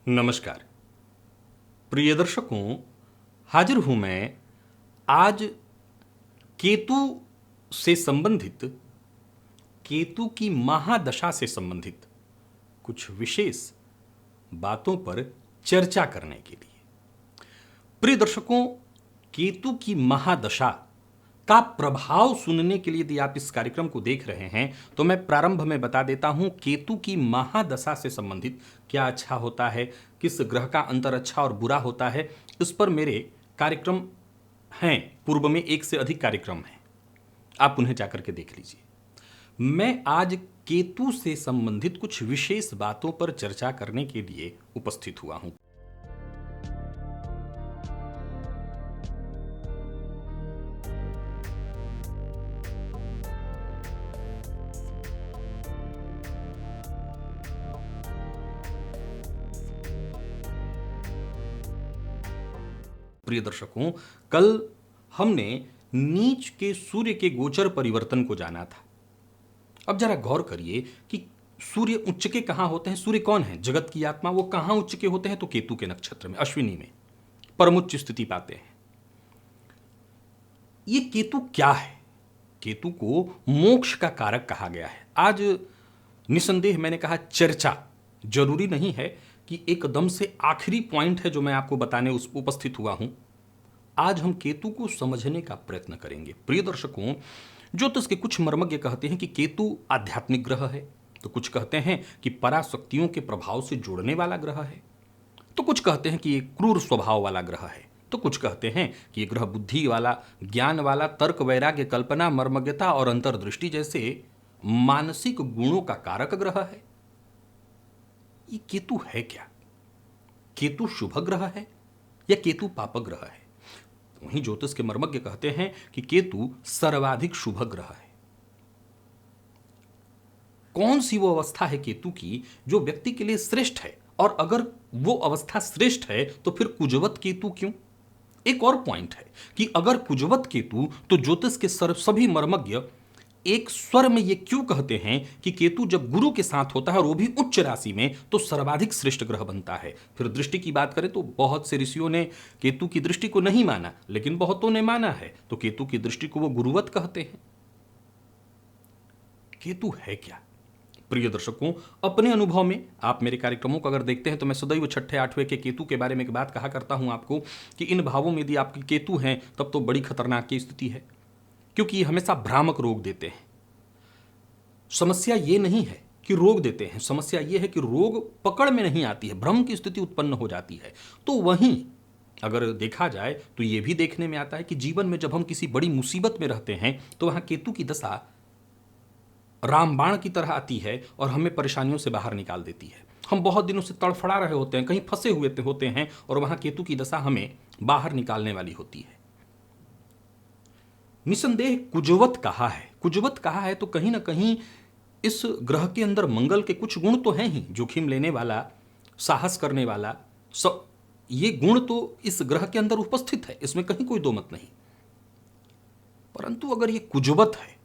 नमस्कार प्रिय दर्शकों, हाजिर हूं मैं आज केतु से संबंधित, केतु की महादशा से संबंधित कुछ विशेष बातों पर चर्चा करने के लिए। प्रिय दर्शकों, केतु की महादशा का प्रभाव सुनने के लिए यदि आप इस कार्यक्रम को देख रहे हैं तो मैं प्रारंभ में बता देता हूं केतु की महादशा से संबंधित क्या अच्छा होता है, किस ग्रह का अंतर अच्छा और बुरा होता है, इस पर मेरे कार्यक्रम हैं। पूर्व में एक से अधिक कार्यक्रम हैं, आप उन्हें जाकर के देख लीजिए। मैं आज केतु से संबंधित कुछ विशेष बातों पर चर्चा करने के लिए उपस्थित हुआ हूं। प्रिय दर्शकों, कल हमने नीच के सूर्य के गोचर परिवर्तन को जाना था। अब जरा गौर करिए कि सूर्य उच्च के कहां होते हैं। सूर्य कौन है? जगत की आत्मा। वो कहां उच्च के होते हैं? तो केतु के नक्षत्र में, अश्विनी में परमुच्च स्थिति पाते हैं। ये केतु क्या है? केतु को मोक्ष का कारक कहा गया है। आज निसंदेह मैंने कहा चर्चा जरूरी नहीं है कि एकदम से आखिरी पॉइंट है जो मैं आपको बताने उस उपस्थित हुआ हूं। आज हम केतु को समझने का प्रयत्न करेंगे। प्रिय दर्शकों, ज्योतिष के कुछ मर्मज्ञ कहते हैं कि केतु आध्यात्मिक ग्रह है, तो कुछ कहते हैं कि पराशक्तियों के प्रभाव से जोड़ने वाला ग्रह है, तो कुछ कहते हैं कि ये क्रूर स्वभाव वाला ग्रह है, तो कुछ कहते हैं कि ये ग्रह बुद्धि वाला, ज्ञान वाला, तर्क, वैराग्य, कल्पना, मर्मज्ञता और अंतर्दृष्टि जैसे मानसिक गुणों का कारक ग्रह है। ये केतु है क्या? केतु शुभ ग्रह है या केतु पाप ग्रह है? वहीं ज्योतिष के मर्मज्ञ कहते हैं कि केतु सर्वाधिक शुभ ग्रह है। कौन सी वो अवस्था है केतु की जो व्यक्ति के लिए श्रेष्ठ है? और अगर वो अवस्था श्रेष्ठ है तो फिर कुजवत केतु क्यों? एक और पॉइंट है कि अगर कुजवत केतु, तो ज्योतिष के सभी मर्मज्ञ एक स्वर में ये क्यों कहते हैं कि केतु जब गुरु के साथ होता है और वो भी उच्च राशि में, तो सर्वाधिक श्रेष्ठ ग्रह बनता है। फिर दृष्टि की बात करें तो बहुत से ऋषियों ने केतु की दृष्टि को नहीं माना, लेकिन बहुतों ने माना है, तो केतु की दृष्टि को वो गुरुवत कहते हैं। केतु है क्या? प्रिय दर्शकों, अपने अनुभव में आप मेरे कार्यक्रमों को अगर देखते हैं तो मैं सदैव छठे आठवें के केतु के बारे में एक बात कहा करता हूं आपको कि इन भावों में यदि आपके केतु हैं तब तो बड़ी खतरनाक की स्थिति है, क्योंकि ये हमेशा भ्रामक रोग देते हैं। समस्या ये नहीं है कि रोग देते हैं, समस्या ये है कि रोग पकड़ में नहीं आती है, भ्रम की स्थिति उत्पन्न हो जाती है। तो वहीं अगर देखा जाए तो ये भी देखने में आता है कि जीवन में जब हम किसी बड़ी मुसीबत में रहते हैं तो वहां केतु की दशा रामबाण की तरह आती है और हमें परेशानियों से बाहर निकाल देती है। हम बहुत दिनों से तड़फड़ा रहे होते हैं, कहीं फंसे हुए होते हैं, और वहां केतु की दशा हमें बाहर निकालने वाली होती है। निसंदेह कुजवत कहा है। कुजवत कहा है तो कहीं ना कहीं इस ग्रह के अंदर मंगल के कुछ गुण तो हैं ही, जोखिम लेने वाला, साहस करने वाला, सब ये गुण तो इस ग्रह के अंदर उपस्थित है, इसमें कहीं कोई दो मत नहीं। परंतु अगर ये कुजवत है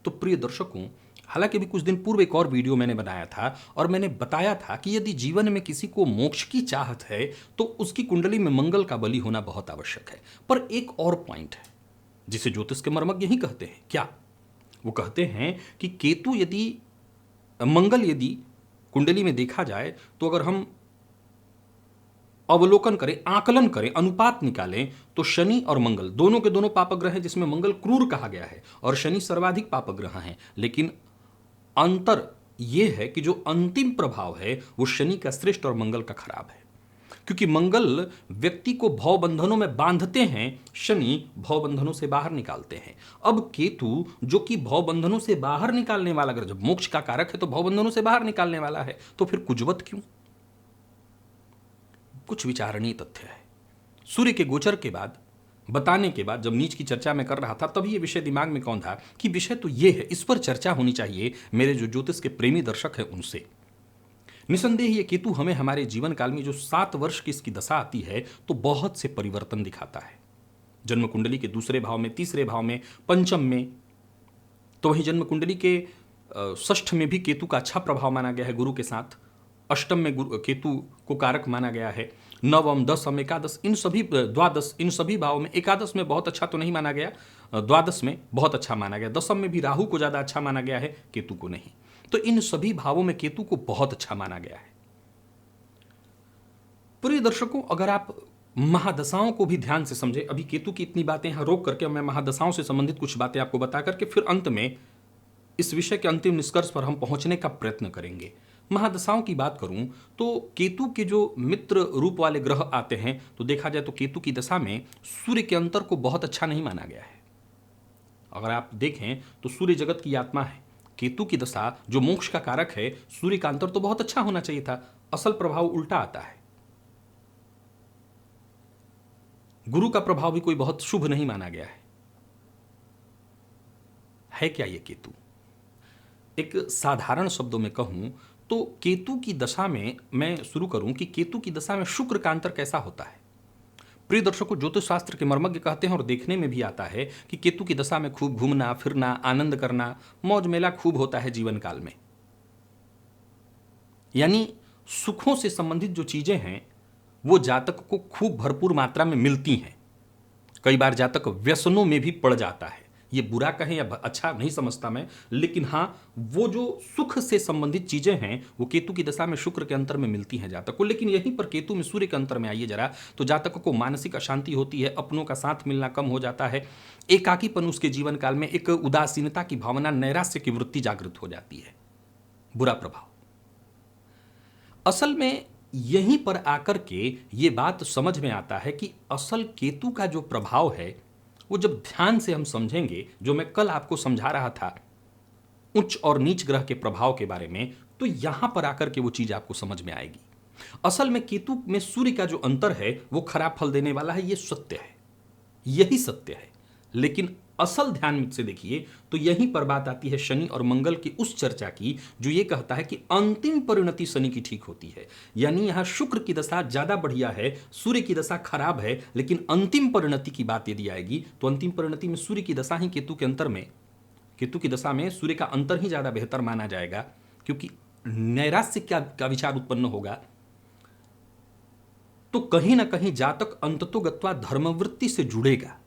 तो प्रिय दर्शकों, हालांकि अभी कुछ दिन पूर्व एक और वीडियो मैंने बनाया था और मैंने बताया था कि यदि जीवन में किसी को मोक्ष की चाहत है तो उसकी कुंडली में मंगल का बलि होना बहुत आवश्यक है। पर एक और पॉइंट है जिसे ज्योतिष के मर्मज्ञ यही कहते हैं। क्या? वो कहते हैं कि केतु यदि, मंगल यदि कुंडली में देखा जाए तो अगर हम अवलोकन करें, आकलन करें, अनुपात निकालें तो शनि और मंगल दोनों के दोनों पापग्रह हैं, जिसमें मंगल क्रूर कहा गया है और शनि सर्वाधिक पापग्रह हैं। लेकिन अंतर यह है कि जो अंतिम प्रभाव है वो शनि का श्रेष्ठ और मंगल का खराब है, क्योंकि मंगल व्यक्ति को भवबंधनों में बांधते हैं, शनि भवबंधनों से बाहर निकालते हैं। अब केतु जो कि भवबंधनों से बाहर निकालने वाला ग्रह, जब मोक्ष का कारक है तो भवबंधनों से बाहर निकालने वाला है, तो फिर कुजवत क्यों? कुछ विचारणीय तथ्य है। सूर्य के गोचर के बाद, बताने के बाद, जब नीच की चर्चा में कर रहा था तभी ये विषय दिमाग में कौन था कि विषय तो ये है, इस पर चर्चा होनी चाहिए मेरे जो ज्योतिष के प्रेमी दर्शक हैं उनसे। निसंदेह ये केतु हमें हमारे जीवन काल में जो 7 वर्ष की इसकी दशा आती है तो बहुत से परिवर्तन दिखाता है। जन्म कुंडली के दूसरे भाव में, तीसरे भाव में, पंचम में, तो वहीं जन्म कुंडली के षष्ठ में भी केतु का अच्छा प्रभाव माना गया है गुरु के साथ। अष्टम में केतु को कारक माना गया है। नवम, दसम, एकादश, इन सभी द्वादश, इन सभी भावों में एकादश में बहुत अच्छा तो नहीं माना गया, द्वादश में बहुत अच्छा माना गया, दसम में भी राहु को ज़्यादा अच्छा माना गया है, केतु को नहीं। तो इन सभी भावों में केतु को बहुत अच्छा माना गया है। प्रिय दर्शकों, अगर आप महादशाओं को भी ध्यान से समझे, अभी केतु की इतनी बातें यहां रोक करके मैं महादशाओं से संबंधित कुछ बातें आपको बता करके फिर अंत में इस विषय के अंतिम निष्कर्ष पर हम पहुंचने का प्रयत्न करेंगे। महादशाओं की बात करूं तो केतु के जो मित्र रूप वाले ग्रह आते हैं, तो देखा जाए तो केतु की दशा में सूर्य के अंतर को बहुत अच्छा नहीं माना गया है। अगर आप देखें तो सूर्य जगत की आत्मा है, केतु की दशा जो मोक्ष का कारक है, सूर्य का अंतर तो बहुत अच्छा होना चाहिए था, असल प्रभाव उल्टा आता है। गुरु का प्रभाव भी कोई बहुत शुभ नहीं माना गया है क्या ये केतु? एक साधारण शब्दों में कहूं तो केतु की दशा में मैं शुरू करूं कि केतु की दशा में शुक्र का अंतर कैसा होता है। प्रिय दर्शकों, ज्योतिष शास्त्र के मर्मज्ञ कहते हैं और देखने में भी आता है कि केतु की दशा में खूब घूमना फिरना, आनंद करना, मौज मेला खूब होता है जीवन काल में। यानी सुखों से संबंधित जो चीजें हैं वो जातक को खूब भरपूर मात्रा में मिलती हैं। कई बार जातक व्यसनों में भी पड़ जाता है। ये बुरा कहें या अच्छा नहीं समझता मैं, लेकिन हाँ, वो जो सुख से संबंधित चीजें हैं वो केतु की दशा में शुक्र के अंतर में मिलती हैं जातक को। लेकिन यहीं पर केतु में सूर्य के अंतर में आइए जरा, तो जातक को मानसिक अशांति होती है, अपनों का साथ मिलना कम हो जाता है, एकाकीपन उसके जीवन काल में, एक उदासीनता की भावना, नैराश्य की वृत्ति जागृत हो जाती है। बुरा प्रभाव। असल में यहीं पर आकर के ये बात समझ में आता है कि असल केतु का जो प्रभाव है वो जब ध्यान से हम समझेंगे, जो मैं कल आपको समझा रहा था उच्च और नीच ग्रह के प्रभाव के बारे में, तो यहां पर आकर के वो चीज आपको समझ में आएगी। असल में केतु में सूर्य का जो अंतर है वो खराब फल देने वाला है, ये सत्य है, यही सत्य है। लेकिन असल ध्यान से देखिए तो यहीं पर बात आती है शनि और मंगल की उस चर्चा की जो ये कहता है कि अंतिम परिणति शनि की ठीक होती है। यानी यहां शुक्र की दशा ज्यादा बढ़िया है, सूर्य की दशा खराब है, लेकिन अंतिम परिणति की बात यदि आएगी तो अंतिम परिणति में सूर्य की दशा ही केतु के अंतर में, केतु की दशा में सूर्य का अंतर ही ज्यादा बेहतर माना जाएगा, क्योंकि नैराश्य का विचार उत्पन्न होगा। तो कहीं ना कहीं जातक अंततोगत्वा धर्मवृत्ति से जुड़ेगा।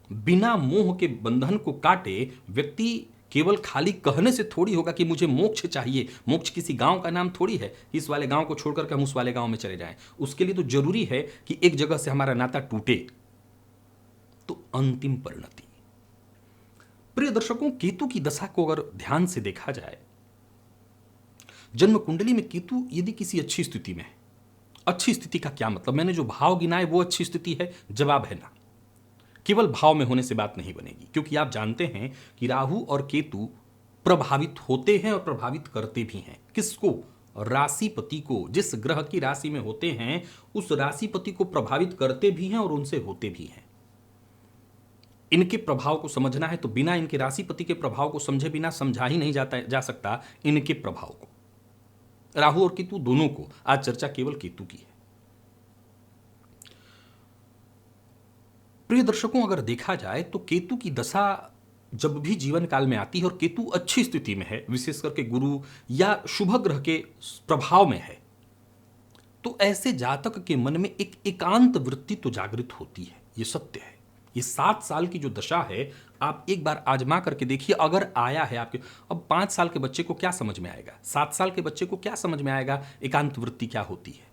बिना मोह के बंधन को काटे व्यक्ति केवल खाली कहने से थोड़ी होगा कि मुझे मोक्ष चाहिए। मोक्ष किसी गांव का नाम थोड़ी है, इस वाले गांव को छोड़कर के हम उस वाले गांव में चले जाएं। उसके लिए तो जरूरी है कि एक जगह से हमारा नाता टूटे। तो अंतिम परिणति। प्रिय दर्शकों, केतु की दशा को अगर ध्यान से देखा जाए, जन्म कुंडली में केतु यदि किसी अच्छी स्थिति में है, अच्छी स्थिति का क्या मतलब, मैंने जो भाव गिनाए वो अच्छी स्थिति है, जवाब है ना। केवल भाव में होने से बात नहीं बनेगी, क्योंकि आप जानते हैं कि राहु और केतु प्रभावित होते हैं और प्रभावित करते भी हैं। किसको? राशिपति को। जिस ग्रह की राशि में होते हैं उस राशिपति को प्रभावित करते भी हैं और उनसे होते भी हैं। इनके प्रभाव को समझना है तो बिना इनके राशिपति के प्रभाव को समझे बिना समझा ही नहीं जा सकता इनके प्रभाव को। राहु और केतु दोनों को, आज चर्चा केवल केतु की है। प्रिय दर्शकों, अगर देखा जाए तो केतु की दशा जब भी जीवन काल में आती है और केतु अच्छी स्थिति में है, विशेष करके गुरु या शुभ ग्रह के प्रभाव में है, तो ऐसे जातक के मन में एक एकांत वृत्ति तो जागृत होती है। ये सत्य है। ये 7 साल की जो दशा है, आप एक बार आजमा करके देखिए। अगर आया है आपके, अब 5 साल के बच्चे को क्या समझ में आएगा, 7 साल के बच्चे को क्या समझ में आएगा एकांत वृत्ति क्या होती है।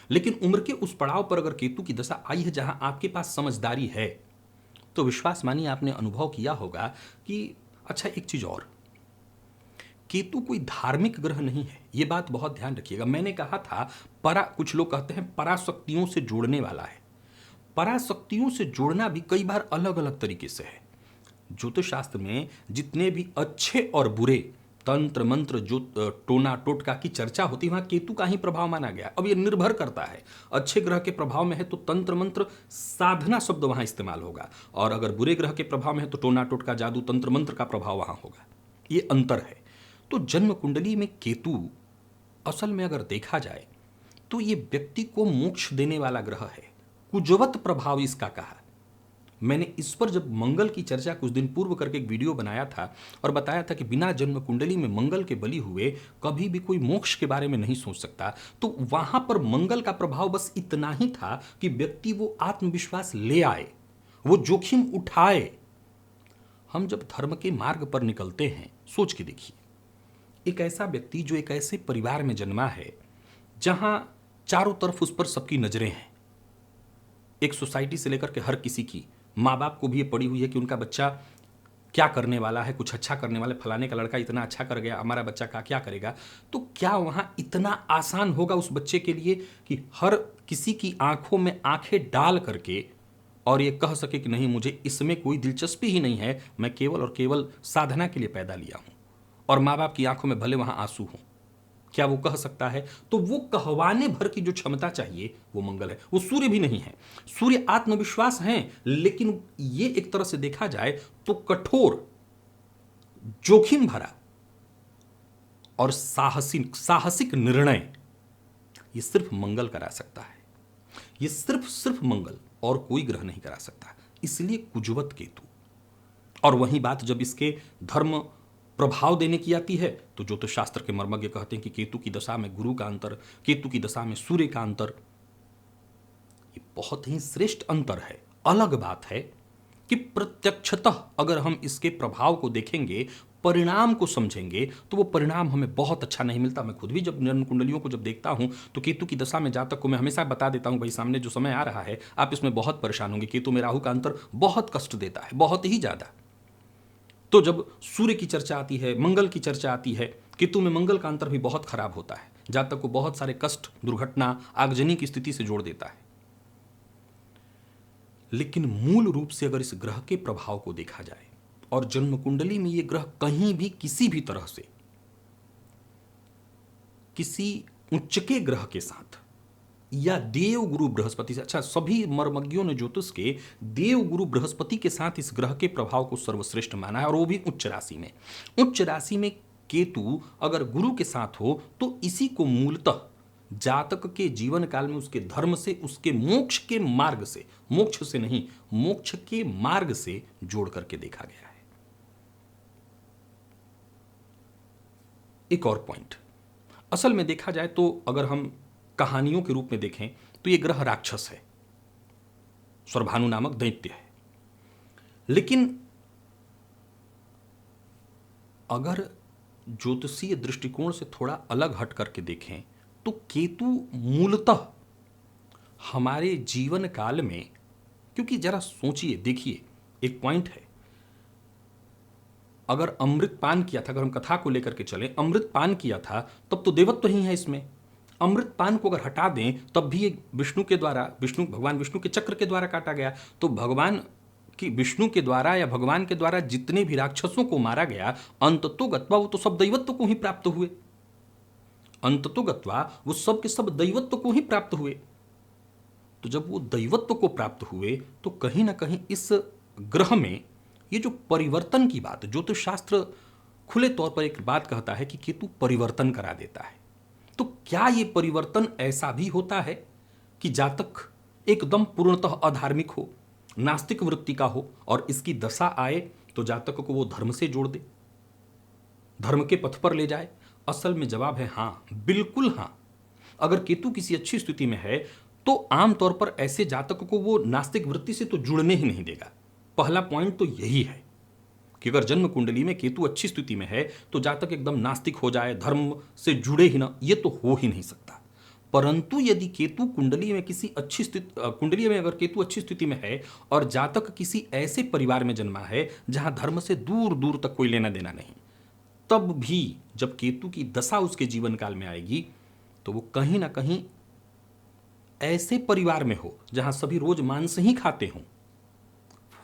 लेकिन उम्र के उस पड़ाव पर अगर केतु की दशा आई है जहां आपके पास समझदारी है, तो विश्वास मानिए आपने अनुभव किया होगा कि अच्छा, एक चीज और, केतु कोई धार्मिक ग्रह नहीं है। यह बात बहुत ध्यान रखिएगा। मैंने कहा था कुछ लोग कहते हैं पराशक्तियों से जोड़ने वाला है। पराशक्तियों से जोड़ना भी कई बार अलग अलग तरीके से है। ज्योतिष शास्त्र में जितने भी अच्छे और बुरे तंत्र मंत्र जो टोना टोटका की चर्चा होती है, वहां केतु का ही प्रभाव माना गया। अब ये निर्भर करता है, अच्छे ग्रह के प्रभाव में है तो तंत्र मंत्र साधना शब्द वहां इस्तेमाल होगा, और अगर बुरे ग्रह के प्रभाव में है तो टोना टोटका जादू तंत्र मंत्र का प्रभाव वहां होगा। ये अंतर है। तो जन्म कुंडली में केतु असल में अगर देखा जाए तो ये व्यक्ति को मोक्ष देने वाला ग्रह है। कुजवत प्रभाव इसका कहा, मैंने इस पर जब मंगल की चर्चा कुछ दिन पूर्व करके एक वीडियो बनाया था और बताया था कि बिना जन्म कुंडली में मंगल के बली हुए कभी भी कोई मोक्ष के बारे में नहीं सोच सकता, तो वहां पर मंगल का प्रभाव बस इतना ही था कि व्यक्ति वो आत्मविश्वास ले आए, वो जोखिम उठाए। हम जब धर्म के मार्ग पर निकलते हैं, सोच के देखिए, एक ऐसा व्यक्ति जो एक ऐसे परिवार में जन्मा है जहां चारों तरफ उस पर सबकी नजरें हैं, एक सोसाइटी से लेकर के हर किसी की, माँ बाप को भी ये पड़ी हुई है कि उनका बच्चा क्या करने वाला है, कुछ अच्छा करने वाले, फलाने का लड़का इतना अच्छा कर गया, हमारा बच्चा का क्या करेगा। तो क्या वहां इतना आसान होगा उस बच्चे के लिए कि हर किसी की आंखों में आंखें डाल करके और ये कह सके कि नहीं, मुझे इसमें कोई दिलचस्पी ही नहीं है, मैं केवल और केवल साधना के लिए पैदा लिया हूं, और माँ बाप की आंखों में भले वहां आंसू हों, क्या वो कह सकता है? तो वो कहवाने भर की जो क्षमता चाहिए वो मंगल है, वो सूर्य भी नहीं है। सूर्य आत्मविश्वास है, लेकिन ये एक तरह से देखा जाए तो कठोर, जोखिम भरा और साहसिक निर्णय ये सिर्फ मंगल करा सकता है। ये सिर्फ मंगल और कोई ग्रह नहीं करा सकता, इसलिए कुजवत केतु। और वही बात जब इसके धर्म प्रभाव देने की आती है तो ज्योतिष शास्त्र के मर्मज्ञ कहते हैं कि केतु की दशा में गुरु का अंतर, केतु की दशा में सूर्य का अंतर, ये बहुत ही श्रेष्ठ अंतर है। अलग बात है कि प्रत्यक्षतः अगर हम इसके प्रभाव को देखेंगे, परिणाम को समझेंगे, तो वो परिणाम हमें बहुत अच्छा नहीं मिलता। मैं खुद भी जब जन्म कुंडलियों को जब देखता हूं तो केतु की दशा में जातक को मैं हमेशा बता देता हूं, भाई सामने जो समय आ रहा है आप इसमें बहुत परेशान होंगे, केतु में राहु का अंतर बहुत कष्ट देता है, बहुत ही ज्यादा। तो जब सूर्य की चर्चा आती है, मंगल की चर्चा आती है, केतु में मंगल का अंतर भी बहुत खराब होता है, जातक को बहुत सारे कष्ट, दुर्घटना, आगजनी की स्थिति से जोड़ देता है। लेकिन मूल रूप से अगर इस ग्रह के प्रभाव को देखा जाए और जन्म कुंडली में ये ग्रह कहीं भी किसी भी तरह से किसी उच्चके ग्रह के साथ या देव गुरु बृहस्पति से, अच्छा सभी मर्मज्ञों ने ज्योतिष के देव गुरु बृहस्पति के साथ इस ग्रह के प्रभाव को सर्वश्रेष्ठ माना है, और वो भी उच्च राशि में। उच्च राशि में केतु अगर गुरु के साथ हो तो इसी को मूलतः जातक के जीवन काल में उसके धर्म से, उसके मोक्ष के मार्ग से, मोक्ष से नहीं, मोक्ष के मार्ग से जोड़ करके देखा गया है। एक और पॉइंट, असल में देखा जाए तो अगर हम कहानियों के रूप में देखें तो यह ग्रह राक्षस है, स्वरभानु नामक दैत्य है। लेकिन अगर ज्योतिषीय दृष्टिकोण से थोड़ा अलग हट करके देखें तो केतु मूलतः हमारे जीवन काल में, क्योंकि जरा सोचिए, देखिए एक पॉइंट है, अगर अमृत पान किया था, अगर हम कथा को लेकर के चलें, अमृत पान किया था तब तो देवत्व ही है इसमें। अमृत पान को अगर हटा दें तब भी एक विष्णु के द्वारा, भगवान विष्णु के चक्र के द्वारा काटा गया, तो भगवान कि विष्णु के द्वारा या भगवान के द्वारा जितने भी राक्षसों को मारा गया, अंततो गत्वा वो तो सब दैवत्व को ही प्राप्त हुए, अंततो गत्वा वो सब के सब दैवत्व को ही प्राप्त हुए। तो जब वो दैवत्व को प्राप्त हुए तो कहीं ना कहीं इस ग्रह में ये जो परिवर्तन की बात, ज्योतिष शास्त्र खुले तौर पर एक बात कहता है कि केतु परिवर्तन करा देता है। तो क्या ये परिवर्तन ऐसा भी होता है कि जातक एकदम पूर्णतः अधार्मिक हो, नास्तिक वृत्ति का हो, और इसकी दशा आए तो जातक को वो धर्म से जोड़ दे, धर्म के पथ पर ले जाए? असल में जवाब है हाँ, बिल्कुल हाँ। अगर केतु किसी अच्छी स्थिति में है तो आमतौर पर ऐसे जातक को वो नास्तिक वृत्ति से तो जुड़ने ही नहीं देगा। पहला पॉइंट तो यही है कि अगर जन्म कुंडली में केतु अच्छी स्थिति में है तो जातक एकदम नास्तिक हो जाए, धर्म से जुड़े ही ना, ये तो हो ही नहीं सकता। परंतु यदि केतु कुंडली में किसी अच्छी स्थिति, कुंडली में अगर केतु अच्छी स्थिति में है और जातक किसी ऐसे परिवार में जन्मा है जहां धर्म से दूर दूर तक कोई लेना देना नहीं, तब भी जब केतु की दशा उसके जीवन काल में आएगी तो वो कहीं ना कहीं ऐसे परिवार में हो जहां सभी रोज मांस ही खाते हों,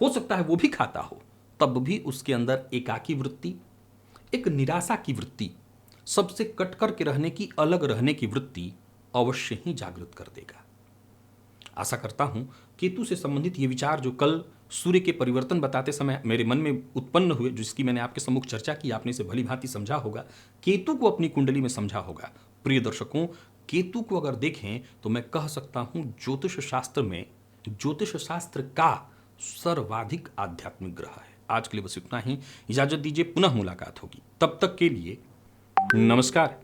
हो सकता है वो भी खाता हो, तब भी उसके अंदर एकाकी वृत्ति, एक निराशा की वृत्ति, सबसे कट कर के रहने की, अलग रहने की वृत्ति अवश्य ही जागृत कर देगा। आशा करता हूं केतु से संबंधित ये विचार जो कल सूर्य के परिवर्तन बताते समय मेरे मन में उत्पन्न हुए, जिसकी मैंने आपके सम्मुख चर्चा की, आपने इसे भली भांति समझा होगा, केतु को अपनी कुंडली में समझा होगा। प्रिय दर्शकों, केतु को अगर देखें तो मैं कह सकता हूं ज्योतिष शास्त्र में, ज्योतिष शास्त्र का सर्वाधिक आध्यात्मिक ग्रह है। आज के लिए बस इतना ही, इजाजत दीजिए, पुनः मुलाकात होगी, तब तक के लिए नमस्कार।